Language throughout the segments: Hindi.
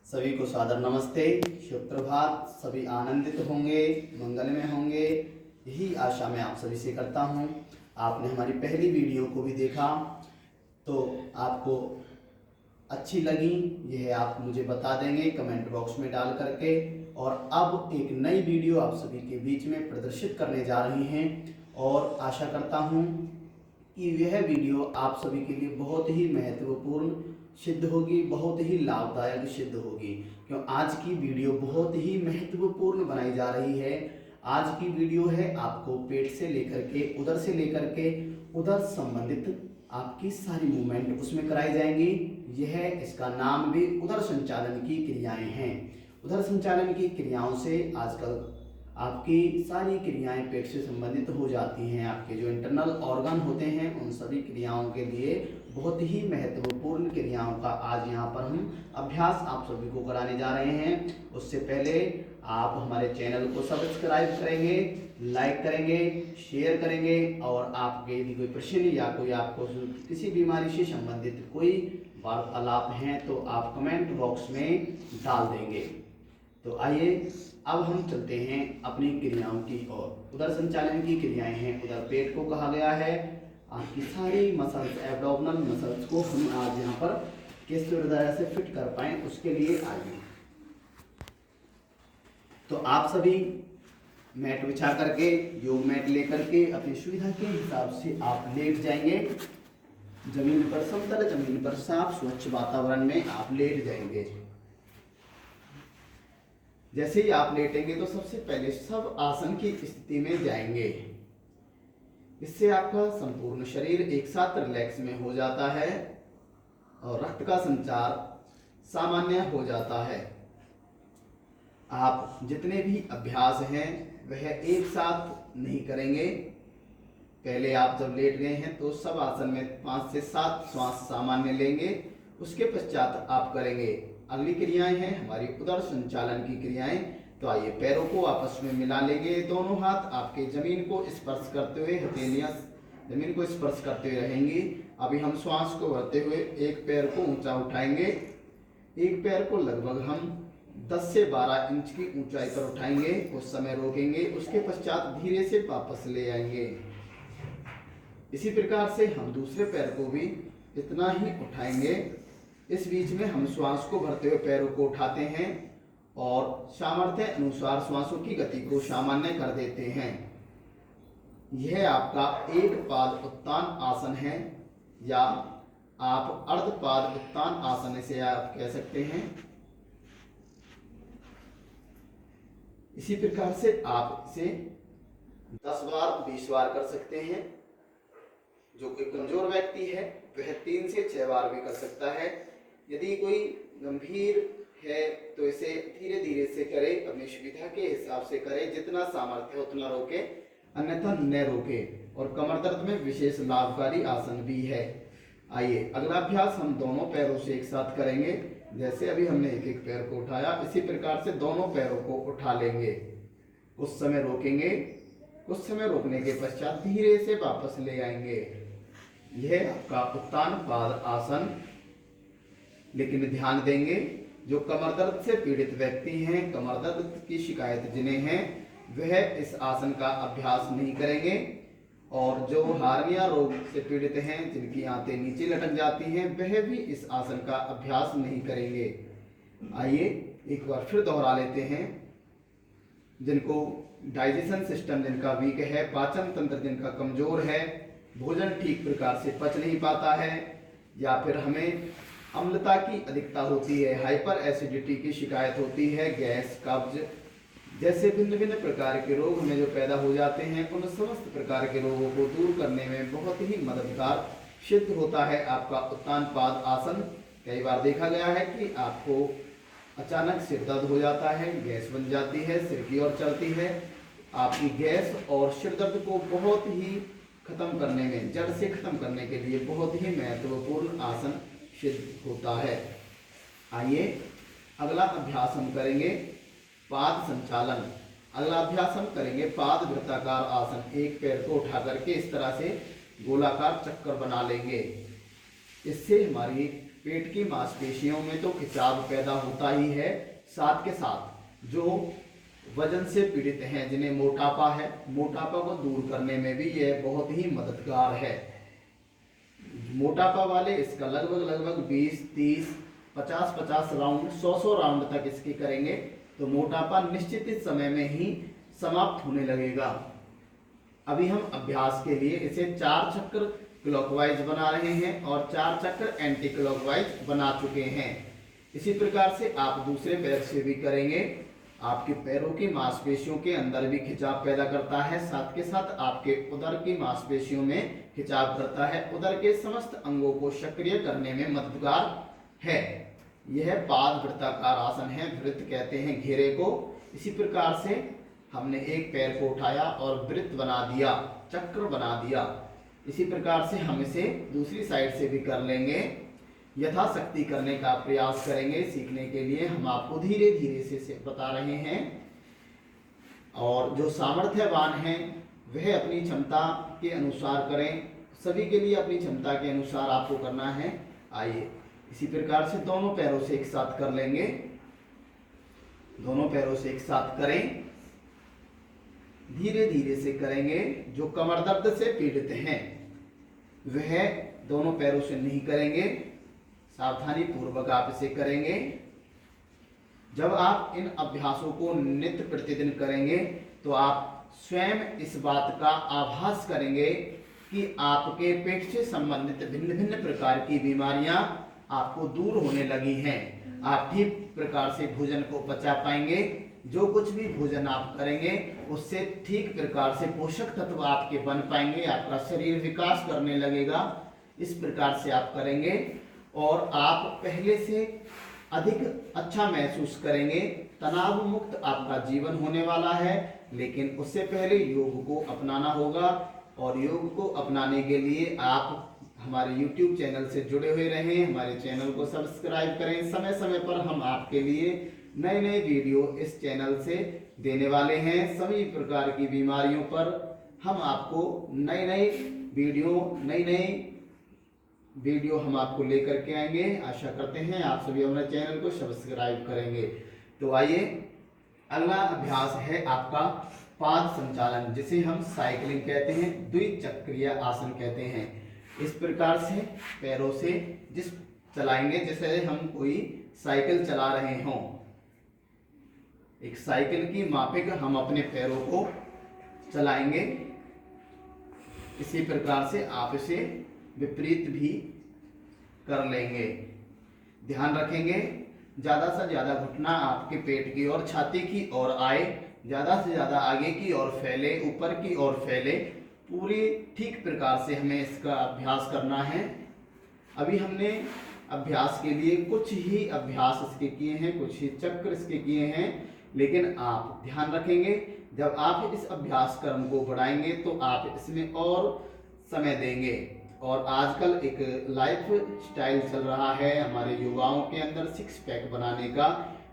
सभी को सादर नमस्ते, शुभ प्रभात। सभी आनंदित होंगे, मंगलमय होंगे, यही आशा मैं आप सभी से करता हूं। आपने हमारी पहली वीडियो को भी देखा तो आपको अच्छी लगी, यह आप मुझे बता देंगे कमेंट बॉक्स में डाल करके। और अब एक नई वीडियो आप सभी के बीच में प्रदर्शित करने जा रही हैं और आशा करता हूं कि यह वीडियो आप सभी के लिए बहुत ही महत्वपूर्ण सिद्ध होगी, बहुत ही लाभदायक सिद्ध होगी। क्यों आज की वीडियो बहुत ही महत्वपूर्ण बनाई जा रही है। आज की वीडियो है आपको पेट से लेकर के उदर संबंधित आपकी सारी मूवमेंट उसमें कराई जाएंगी। यह इसका नाम भी उदर संचालन की क्रियाएं हैं। उदर संचालन की क्रियाओं से आजकल आपकी सारी क्रियाएं पेट से संबंधित हो जाती हैं। आपके जो इंटरनल ऑर्गन होते हैं उन सभी क्रियाओं के लिए बहुत ही महत्वपूर्ण क्रियाओं का आज यहाँ पर हम अभ्यास आप सभी को कराने जा रहे हैं। उससे पहले आप हमारे चैनल को सब्सक्राइब करेंगे, लाइक करेंगे, शेयर करेंगे और आपके यदि कोई प्रश्न या कोई आपको किसी बीमारी से संबंधित कोई वार्तालाप हैं तो आप कमेंट बॉक्स में डाल देंगे। तो आइए अब हम चलते हैं अपनी क्रियाओं की ओर। उदर संचालन की क्रियाएं हैं। उदर पेट को कहा गया है। आपकी सारी मसल्स, एब्डोमिनल मसल्स को हम आज यहाँ पर किस तरह से फिट कर पाए उसके लिए आइए। तो आप सभी मैट बिछा करके, योग मैट लेकर के अपनी सुविधा के हिसाब से आप लेट जाएंगे। जमीन पर, समतल जमीन पर साफ स्वच्छ वातावरण में आप लेट जाएंगे। जैसे ही आप लेटेंगे तो सबसे पहले सब आसन की स्थिति में जाएंगे। इससे आपका संपूर्ण शरीर एक साथ रिलैक्स में हो जाता है और रक्त का संचार सामान्य हो जाता है। आप जितने भी अभ्यास हैं वह एक साथ नहीं करेंगे। पहले आप जब लेट गए हैं तो सब आसन में 5 से 7 श्वास सामान्य लेंगे। उसके पश्चात आप करेंगे। अगली क्रियाएं हैं हमारी उदर संचालन की क्रियाएं। तो आइए पैरों को आपस में मिला लेंगे। दोनों हाथ आपके जमीन को स्पर्श करते हुए, हथेलियां जमीन को स्पर्श करते हुए रहेंगी। अभी हम श्वास को भरते हुए एक पैर को ऊंचा उठाएंगे। एक पैर को लगभग हम 10 से 12 इंच की ऊंचाई पर उठाएंगे। कुछ समय रोकेंगे, उसके पश्चात धीरे से वापस ले आएंगे। इसी प्रकार से हम दूसरे पैर को भी इतना ही उठाएंगे। इस बीच में हम श्वास को भरते हुए पैरों को उठाते हैं और सामर्थ्य अनुसार श्वासों की गति को सामान्य कर देते हैं। यह आपका एक पाद उत्तान आसन है या आप अर्ध पाद उत्तान आसन से आप कह सकते हैं। इसी प्रकार से आप इसे 10 बार 20 बार कर सकते हैं। जो कोई कमजोर व्यक्ति है वह 3 से 6 बार भी कर सकता है। यदि कोई गंभीर है तो इसे धीरे धीरे से करे, अपनी सुविधा के हिसाब से करे, जितना सामर्थ्य उतना रोके, अन्यथा न रोके। और कमर दर्द में विशेष लाभकारी आसन भी है। आइए अगला अभ्यास हम दोनों पैरों से एक साथ करेंगे। जैसे अभी हमने एक एक पैर को उठाया, इसी प्रकार से दोनों पैरों को उठा लेंगे। कुछ समय रोकेंगे, कुछ समय रोकने के पश्चात धीरे से वापस ले आएंगे। यह आपका उत्तान पाद आसन। लेकिन ध्यान देंगे, जो कमर दर्द से पीड़ित व्यक्ति हैं, कमर दर्द की शिकायत जिन्हें हैं, वह इस आसन का अभ्यास नहीं करेंगे। और जो हार्निया रोग से पीड़ित हैं, जिनकी आंतें नीचे लटक जाती हैं, वह भी इस आसन का अभ्यास नहीं करेंगे। आइए एक बार फिर दोहरा लेते हैं। जिनको डाइजेशन सिस्टम जिनका वीक है, पाचन तंत्र जिनका कमजोर है, भोजन ठीक प्रकार से पच नहीं पाता है, या फिर हमें अम्लता की अधिकता होती है, हाइपर एसिडिटी की शिकायत होती है, गैस, कब्ज जैसे भिन्न भिन्न प्रकार के रोग हमें जो पैदा हो जाते हैं, उन समस्त प्रकार के रोगों को दूर करने में बहुत ही मददगार सिद्ध होता है आपका उत्तान पाद आसन। कई बार देखा गया है कि आपको अचानक सिर दर्द हो जाता है, गैस बन जाती है, सिर की ओर चलती है। आपकी गैस और सिर दर्द को बहुत ही खत्म करने में, जड़ से खत्म करने के लिए बहुत ही महत्वपूर्ण आसन सिद्ध होता है। आइए अगला अभ्यास हम करेंगे पाद संचालन। अगला अभ्यास हम करेंगे पाद वृत्ताकार आसन। एक पैर को उठा करके इस तरह से गोलाकार चक्कर बना लेंगे। इससे हमारी पेट की मांसपेशियों में तो खिंचाव पैदा होता ही है, साथ के साथ जो वजन से पीड़ित हैं, जिन्हें मोटापा है, मोटापा को दूर करने में भी यह बहुत ही मददगार है। मोटापा वाले इसका लगभग 20, 30, 50 राउंड, 100 राउंड तक इसके करेंगे तो मोटापा निश्चित समय में ही समाप्त होने लगेगा। अभी हम अभ्यास के लिए इसे 4 चक्र क्लॉकवाइज बना रहे हैं और 4 चक्र एंटी क्लॉकवाइज बना चुके हैं। इसी प्रकार से आप दूसरे पैर से भी करेंगे। आपके पैरों की मांसपेशियों के अंदर भी खिंचाव पैदा करता है, साथ के साथ आपके उदर की मांसपेशियों में खिंचाव करता है, उदर के समस्त अंगों को सक्रिय करने में मददगार है। यह पाद वृत्ताकार आसन है, वृत्त कहते हैं घेरे को। इसी प्रकार से हमने एक पैर को उठाया और वृत्त बना दिया, चक्र बना दिया। इसी प्रकार से हम इसे दूसरी साइड से भी कर लेंगे। यथाशक्ति करने का प्रयास करेंगे। सीखने के लिए हम आपको धीरे धीरे से बता रहे हैं, और जो सामर्थ्यवान हैं वह अपनी क्षमता के अनुसार करें। सभी के लिए अपनी क्षमता के अनुसार आपको करना है। आइए इसी प्रकार से दोनों पैरों से एक साथ कर लेंगे। दोनों पैरों से एक साथ करें, धीरे धीरे से करेंगे। जो कमर दर्द से पीड़ित हैं वह दोनों पैरों से नहीं करेंगे, सावधानी पूर्वक आप इसे करेंगे। जब आप इन अभ्यासों को नित्य प्रतिदिन करेंगे तो आप स्वयं इस बात का आभास करेंगे कि आपके पेट से संबंधित भिन्न भिन्न प्रकार की बीमारियां आपको दूर होने लगी हैं। आप ठीक प्रकार से भोजन को पचा पाएंगे। जो कुछ भी भोजन आप करेंगे उससे ठीक प्रकार से पोषक तत्व आपके बन पाएंगे, आपका शरीर विकास करने लगेगा। इस प्रकार से आप करेंगे और आप पहले से अधिक अच्छा महसूस करेंगे। तनाव मुक्त आपका जीवन होने वाला है, लेकिन उससे पहले योग को अपनाना होगा। और योग को अपनाने के लिए आप हमारे YouTube चैनल से जुड़े हुए रहें, हमारे चैनल को सब्सक्राइब करें। समय समय पर हम आपके लिए नए नए वीडियो इस चैनल से देने वाले हैं। सभी प्रकार की बीमारियों पर हम आपको नई वीडियो हम आपको लेकर के आएंगे। आशा करते हैं आप सभी हमारे चैनल को सब्सक्राइब करेंगे। तो आइए, अगला अभ्यास है आपका पाद संचालन, जिसे हम साइकिलिंग कहते हैं, द्विचक्रीय आसन कहते हैं। इस प्रकार से पैरों से चलाएंगे जैसे हम कोई साइकिल चला रहे हों। एक साइकिल की माफिक हम अपने पैरों को चलाएंगे। इसी प्रकार से आप इसे विपरीत भी कर लेंगे। ध्यान रखेंगे ज्यादा से ज्यादा घुटना आपके पेट की और छाती की ओर आए, ज्यादा से ज्यादा आगे की ओर फैले, ऊपर की ओर फैले। पूरी ठीक प्रकार से हमें इसका अभ्यास करना है। अभी हमने अभ्यास के लिए कुछ ही अभ्यास इसके किए हैं, कुछ ही चक्र इसके किए हैं, लेकिन आप ध्यान रखेंगे जब आप इस अभ्यास क्रम को बढ़ाएंगे तो आप इसमें और समय देंगे। और आजकल एक लाइफ स्टाइल चल रहा है हमारे युवाओं के अंदर 6 पैक बनाने का,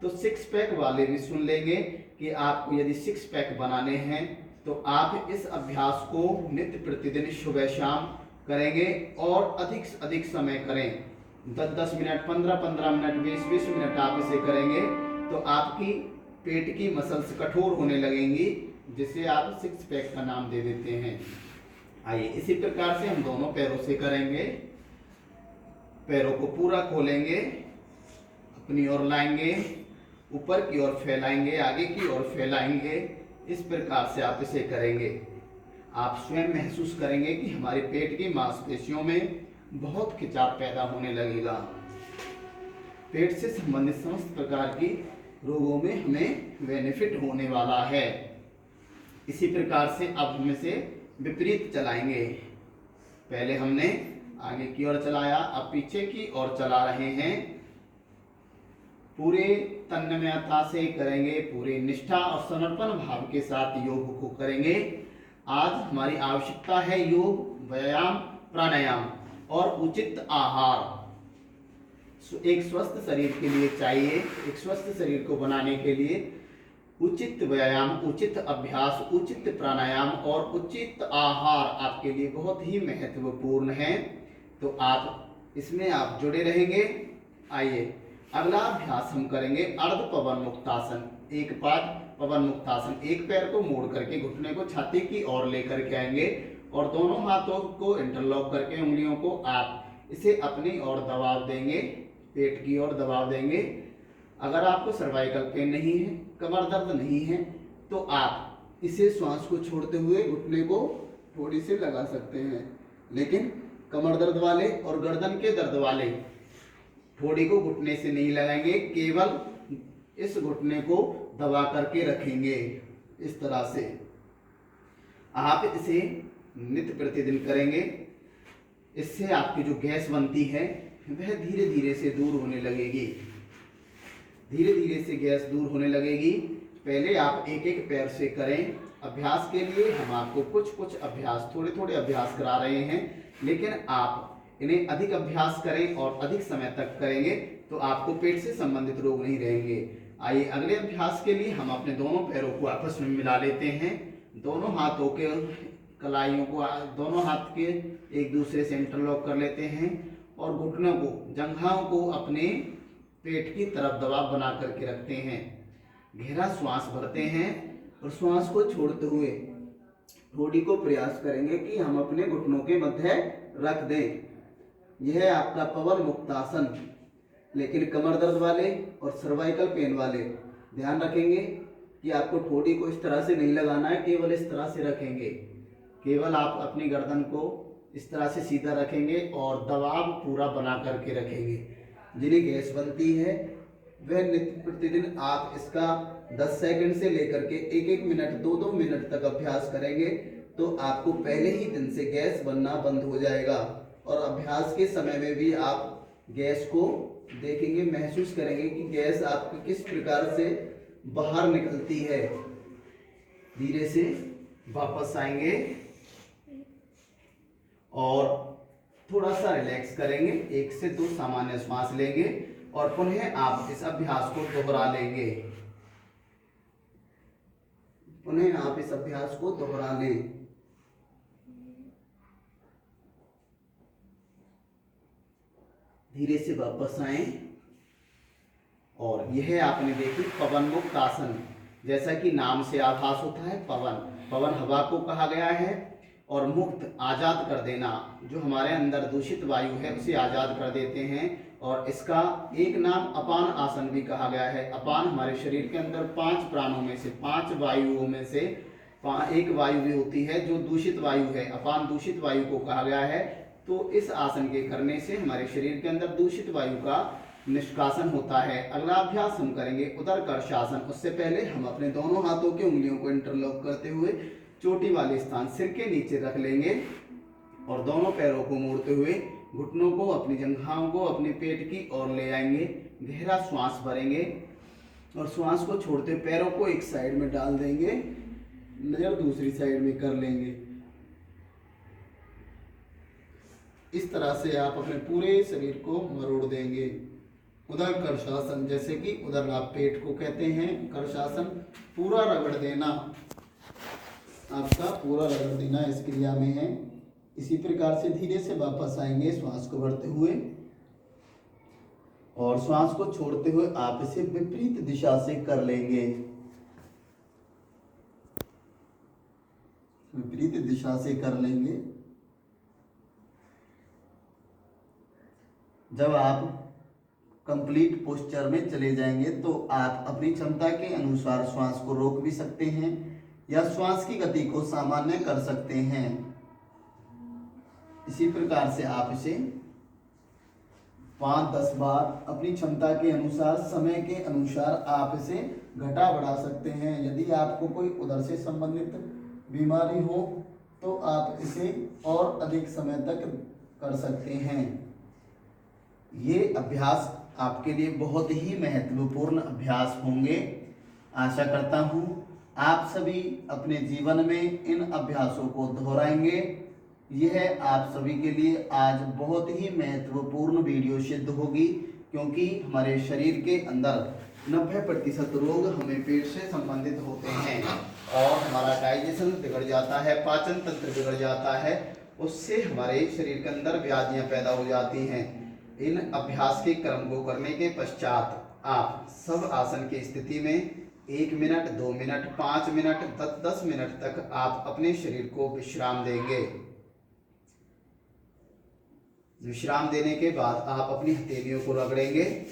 तो 6 पैक वाले भी सुन लेंगे कि आपको यदि 6 पैक बनाने हैं तो आप इस अभ्यास को नित्य प्रतिदिन सुबह शाम करेंगे और अधिक से अधिक समय करें। 10-10 मिनट, 15-15 मिनट, 20-20 मिनट आप इसे करेंगे तो आपकी पेट की मसल्स कठोर होने लगेंगी, जिसे आप 6 पैक का नाम दे देते हैं। आइए इसी प्रकार से हम दोनों पैरों से करेंगे। पैरों को पूरा खोलेंगे, अपनी ओर लाएंगे, ऊपर की ओर फैलाएंगे, आगे की ओर फैलाएंगे। इस प्रकार से आप इसे करेंगे। आप स्वयं महसूस करेंगे कि हमारे पेट की मांसपेशियों में बहुत खिंचाव पैदा होने लगेगा। पेट से संबंधित समस्त प्रकार की रोगों में हमें बेनिफिट होने वाला है। इसी प्रकार से अब हम इसे विपरीत चलाएंगे। पहले हमने आगे की ओर चलाया, अब पीछे की ओर चला रहे हैं। पूरे तन्मयता से करेंगे, पूरी निष्ठा और समर्पण भाव के साथ योग को करेंगे। आज हमारी आवश्यकता है योग, व्यायाम, प्राणायाम और उचित आहार। एक स्वस्थ शरीर के लिए चाहिए, एक स्वस्थ शरीर को बनाने के लिए उचित व्यायाम, उचित अभ्यास, उचित प्राणायाम और उचित आहार आपके लिए बहुत ही महत्वपूर्ण है। तो आप इसमें आप जुड़े रहेंगे। आइए अगला अभ्यास हम करेंगे अर्ध पवन मुक्तासन। एक पाद पवन मुक्तासन, एक पैर को मोड़ करके घुटने को छाती की ओर लेकर के आएंगे और दोनों हाथों को इंटरलॉक करके उंगलियों को आप इसे अपनी ओर दबाव देंगे, पेट की ओर दबाव देंगे। अगर आपको सर्वाइकल पेन नहीं है, कमर दर्द नहीं है, तो आप इसे श्वास को छोड़ते हुए घुटने को थोड़ी सी लगा सकते हैं, लेकिन कमर दर्द वाले और गर्दन के दर्द वाले थोड़ी को घुटने से नहीं लगाएंगे, केवल इस घुटने को दबा करके रखेंगे। इस तरह से आप इसे नित्य प्रतिदिन करेंगे। इससे आपकी जो गैस बनती है वह धीरे धीरे से दूर होने लगेगी। धीरे धीरे से गैस दूर होने लगेगी। पहले आप एक एक पैर से करें। अभ्यास के लिए हम आपको कुछ अभ्यास, थोड़े थोड़े अभ्यास करा रहे हैं, लेकिन आप इन्हें अधिक अभ्यास करें और अधिक समय तक करेंगे तो आपको पेट से संबंधित रोग नहीं रहेंगे। आइए अगले अभ्यास के लिए हम अपने दोनों पैरों को आपस में मिला लेते हैं। दोनों हाथों के कलाइयों को, दोनों हाथ के एक दूसरे से इंटरलॉक कर लेते हैं और घुटनों को, जंघाओं को अपने पेट की तरफ दबाव बना करके रखते हैं। गहरा श्वास भरते हैं और श्वास को छोड़ते हुए थोड़ी को प्रयास करेंगे कि हम अपने घुटनों के मध्य रख दें। यह है आपका पवन मुक्तासन। लेकिन कमर दर्द वाले और सर्वाइकल पेन वाले ध्यान रखेंगे कि आपको ठोड़ी को इस तरह से नहीं लगाना है, केवल इस तरह से रखेंगे। केवल आप अपनी गर्दन को इस तरह से सीधा रखेंगे और दबाव पूरा बना करके रखेंगे। जिन्हें गैस बनती है वह नित्य प्रतिदिन आप इसका 10 सेकंड से लेकर के 1-1 मिनट, 2-2 मिनट तक अभ्यास करेंगे तो आपको पहले ही दिन से गैस बनना बंद हो जाएगा। और अभ्यास के समय में भी आप गैस को देखेंगे, महसूस करेंगे कि गैस आपकी किस प्रकार से बाहर निकलती है। धीरे से वापस आएंगे और थोड़ा सा रिलैक्स करेंगे। 1 से 2 सामान्य श्वास लेंगे और पुनः आप इस अभ्यास को दोहरा लेंगे। पुनः आप इस अभ्यास को दोहरा लें। धीरे से वापस आए और यह आपने देखी पवन मुक्त आसन। जैसा कि नाम से आभास होता है, पवन हवा को कहा गया है और मुक्त आजाद कर देना, जो हमारे अंदर दूषित वायु है उसे आजाद कर देते हैं। और इसका एक नाम अपान आसन भी कहा गया है। अपान हमारे शरीर के अंदर 5 प्राणों में से, 5 वायुओं में से एक वायु भी होती है जो दूषित वायु है। अपान दूषित वायु को कहा गया है। तो इस आसन के करने से हमारे शरीर के अंदर दूषित वायु का निष्कासन होता है। अगला अभ्यास हम करेंगे उदरकर्षासन। उससे पहले हम अपने दोनों हाथों की उंगलियों को इंटरलॉक करते हुए चोटी वाले स्थान सिर के नीचे रख लेंगे और दोनों पैरों को मोड़ते हुए घुटनों को, अपनी जंघाओं को अपने पेट की ओर ले आएंगे। गहरा श्वास भरेंगे और श्वास को छोड़ते पैरों को एक साइड में डाल देंगे, नजर दूसरी साइड में कर लेंगे। इस तरह से आप अपने पूरे शरीर को मरोड़ देंगे। उदर कर्षासन, जैसे कि उदर आप पेट को कहते हैं, कर्षासन पूरा रगड़ देना, आपका पूरा रगड़ देना इस क्रिया में है। इसी प्रकार से धीरे से वापस आएंगे श्वास को भरते हुए और श्वास को छोड़ते हुए आप इसे विपरीत दिशा से कर लेंगे। विपरीत दिशा से कर लेंगे। जब आप कंप्लीट पोस्चर में चले जाएंगे तो आप अपनी क्षमता के अनुसार श्वास को रोक भी सकते हैं या श्वास की गति को सामान्य कर सकते हैं। इसी प्रकार से आप इसे 5-10 बार अपनी क्षमता के अनुसार, समय के अनुसार आप इसे घटा बढ़ा सकते हैं। यदि आपको कोई उदर से संबंधित बीमारी हो तो आप इसे और अधिक समय तक कर सकते हैं। ये अभ्यास आपके लिए बहुत ही महत्वपूर्ण अभ्यास होंगे। आशा करता हूँ आप सभी अपने जीवन में इन अभ्यासों को दोहराएंगे। यह आप सभी के लिए आज बहुत ही महत्वपूर्ण वीडियो सिद्ध होगी, क्योंकि हमारे शरीर के अंदर 90% रोग हमें पेट से संबंधित होते हैं और हमारा डाइजेशन बिगड़ जाता है, पाचन तंत्र बिगड़ जाता है, उससे हमारे शरीर के अंदर व्याधियां पैदा हो जाती हैं। इन अभ्यास के क्रम को करने के पश्चात आप सब आसन की स्थिति में 1 मिनट, 2 मिनट, 5 मिनट, 10 मिनट तक आप अपने शरीर को विश्राम देंगे। विश्राम देने के बाद आप अपनी हथेलियों को रगड़ेंगे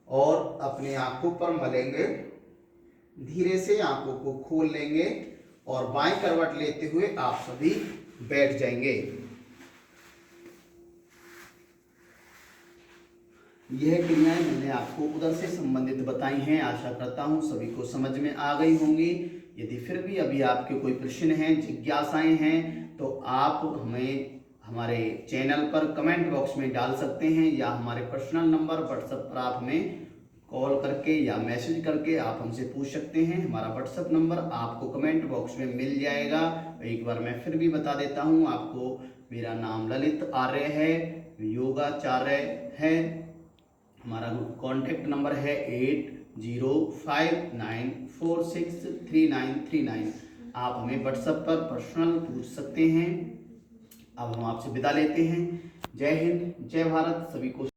और अपनी आंखों पर मलेंगे। धीरे से आंखों को खोल लेंगे और बाएं करवट लेते हुए आप सभी बैठ जाएंगे। यह क्रियाएं मैंने आपको उधर से संबंधित बताई हैं। आशा करता हूं सभी को समझ में आ गई होंगी। यदि फिर भी अभी आपके कोई प्रश्न हैं, जिज्ञासाएं हैं, तो आप हमें हमारे चैनल पर कमेंट बॉक्स में डाल सकते हैं या हमारे पर्सनल नंबर व्हाट्सएप पर आप हमें कॉल करके या मैसेज करके आप हमसे पूछ सकते हैं। हमारा व्हाट्सएप नंबर आपको कमेंट बॉक्स में मिल जाएगा। एक बार मैं फिर भी बता देता हूं आपको। मेरा नाम ललित आर्य है, योगाचार्य है। हमारा कॉन्टैक्ट नंबर है 8059463939। आप हमें व्हाट्सएप पर पर्सनल पूछ सकते हैं। अब हम आपसे विदा लेते हैं। जय हिंद, जय भारत। सभी को